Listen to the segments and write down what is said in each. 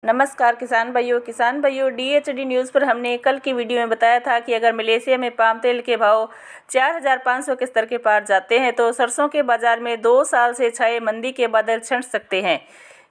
नमस्कार किसान भाइयों DHD न्यूज़ पर हमने कल की वीडियो में बताया था कि अगर मलेशिया में पाम तेल के भाव 4,500 के स्तर के पार जाते हैं तो सरसों के बाज़ार में 2 साल से छाए मंदी के बादल छंट सकते हैं।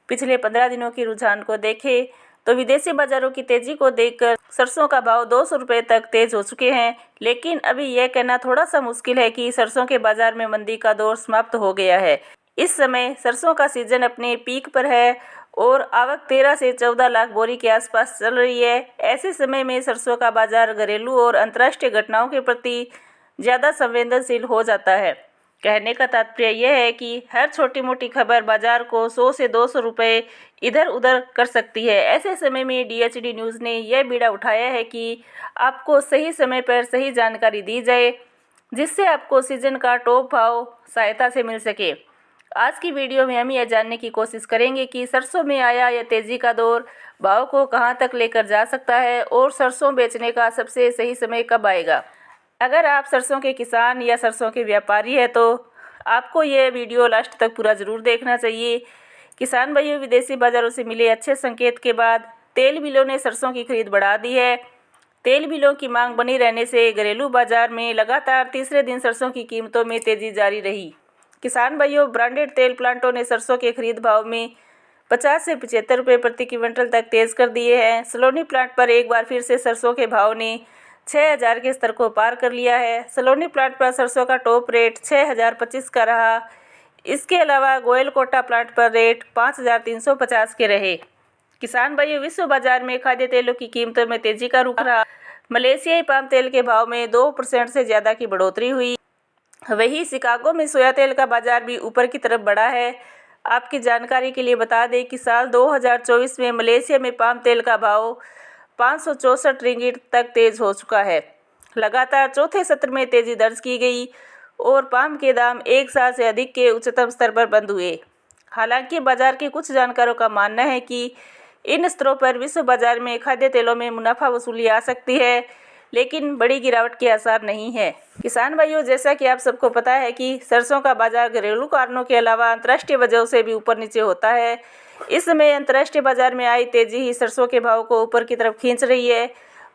पिछले 15 दिनों की रुझान को देखें तो विदेशी बाज़ारों की तेज़ी को देखकर सरसों का भाव 200 रुपये तक तेज़ हो चुके हैं। लेकिन अभी यह कहना थोड़ा सा मुश्किल है कि सरसों के बाज़ार में मंदी का दौर समाप्त हो गया है। इस समय सरसों का सीजन अपने पीक पर है और आवक 13 से 14 लाख बोरी के आसपास चल रही है। ऐसे समय में सरसों का बाजार घरेलू और अंतर्राष्ट्रीय घटनाओं के प्रति ज़्यादा संवेदनशील हो जाता है। कहने का तात्पर्य यह है कि हर छोटी मोटी खबर बाजार को 100 से 200 रुपये इधर उधर कर सकती है। ऐसे समय में DHD न्यूज़ ने यह बीड़ा उठाया है कि आपको सही समय पर सही जानकारी दी जाए, जिससे आपको सीजन का टॉप भाव सहायता से मिल सके। आज की वीडियो में हम यह जानने की कोशिश करेंगे कि सरसों में आया यह तेज़ी का दौर भाव को कहां तक लेकर जा सकता है और सरसों बेचने का सबसे सही समय कब आएगा। अगर आप सरसों के किसान या सरसों के व्यापारी हैं तो आपको यह वीडियो लास्ट तक पूरा ज़रूर देखना चाहिए। किसान भाइयों, विदेशी बाज़ारों से मिले अच्छे संकेत के बाद तेल मिलों ने सरसों की खरीद बढ़ा दी है। तेल मिलों की मांग बनी रहने से घरेलू बाज़ार में लगातार तीसरे दिन सरसों की कीमतों में तेज़ी जारी रही। किसान भाइयों, ब्रांडेड तेल प्लांटों ने सरसों के खरीद भाव में 50 से 75 रुपये प्रति क्विंटल तक तेज़ कर दिए हैं। सलोनी प्लांट पर एक बार फिर से सरसों के भाव ने 6,000 के स्तर को पार कर लिया है। सलोनी प्लांट पर सरसों का टॉप रेट 6,025 का रहा। इसके अलावा गोयल कोटा प्लांट पर रेट 5,350 के रहे। किसान भाइयों, विश्व बाजार में खाद्य तेलों की कीमतों में तेज़ी का रुख रहा। मलेशियाई पाम तेल के भाव में 2% से ज़्यादा की बढ़ोतरी हुई। वहीं शिकागो में सोया तेल का बाजार भी ऊपर की तरफ बढ़ा है। आपकी जानकारी के लिए बता दें कि साल 2024 में मलेशिया में पाम तेल का भाव 564 रिंगिट तक तेज़ हो चुका है। लगातार चौथे सत्र में तेज़ी दर्ज की गई और पाम के दाम एक साल से अधिक के उच्चतम स्तर पर बंद हुए। हालांकि बाजार के कुछ जानकारों का मानना है कि इन स्तरों पर विश्व बाजार में खाद्य तेलों में मुनाफा वसूली आ सकती है, लेकिन बड़ी गिरावट के आसार नहीं है। किसान भाइयों, जैसा कि आप सबको पता है कि सरसों का बाजार घरेलू कारणों के अलावा अंतर्राष्ट्रीय वजहों से भी ऊपर नीचे होता है। इस समय अंतर्राष्ट्रीय बाजार में आई तेजी ही सरसों के भाव को ऊपर की तरफ खींच रही है।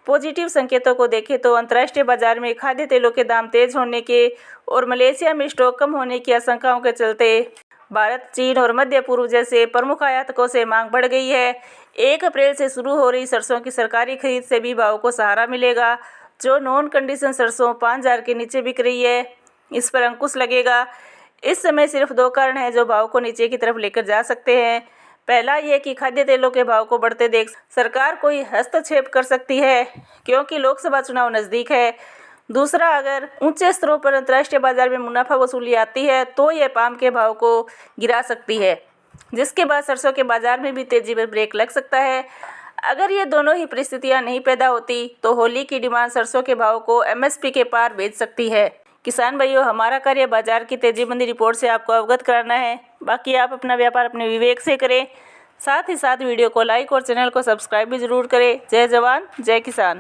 पॉजिटिव संकेतों को देखें तो अंतर्राष्ट्रीय बाजार में खाद्य तेलों के दाम तेज होने के और मलेशिया में स्टॉक कम होने की आशंकाओं के चलते भारत, चीन और मध्य पूर्व जैसे प्रमुख आयातकों से मांग बढ़ गई है। 1 अप्रैल से शुरू हो रही सरसों की सरकारी खरीद से भी भाव को सहारा मिलेगा। जो नॉन कंडीशन सरसों 5,000 के नीचे बिक रही है, इस पर अंकुश लगेगा। इस समय सिर्फ 2 कारण हैं जो भाव को नीचे की तरफ लेकर जा सकते हैं। पहला ये कि खाद्य तेलों के भाव को बढ़ते देख सरकार कोई हस्तक्षेप कर सकती है, क्योंकि लोकसभा चुनाव नज़दीक है। दूसरा, अगर ऊंचे स्तरों पर अंतर्राष्ट्रीय बाजार में मुनाफा वसूली आती है तो यह पाम के भाव को गिरा सकती है, जिसके बाद सरसों के बाजार में भी तेजी पर ब्रेक लग सकता है। अगर ये दोनों ही परिस्थितियां नहीं पैदा होती तो होली की डिमांड सरसों के भाव को MSP के पार भेज सकती है। किसान भाइयों, हमारा कार्य बाजार की तेजीबंदी रिपोर्ट से आपको अवगत कराना है। बाकी आप अपना व्यापार अपने विवेक से करें। साथ ही साथ वीडियो को लाइक और चैनल को सब्सक्राइब भी जरूर करें। जय जवान, जय किसान।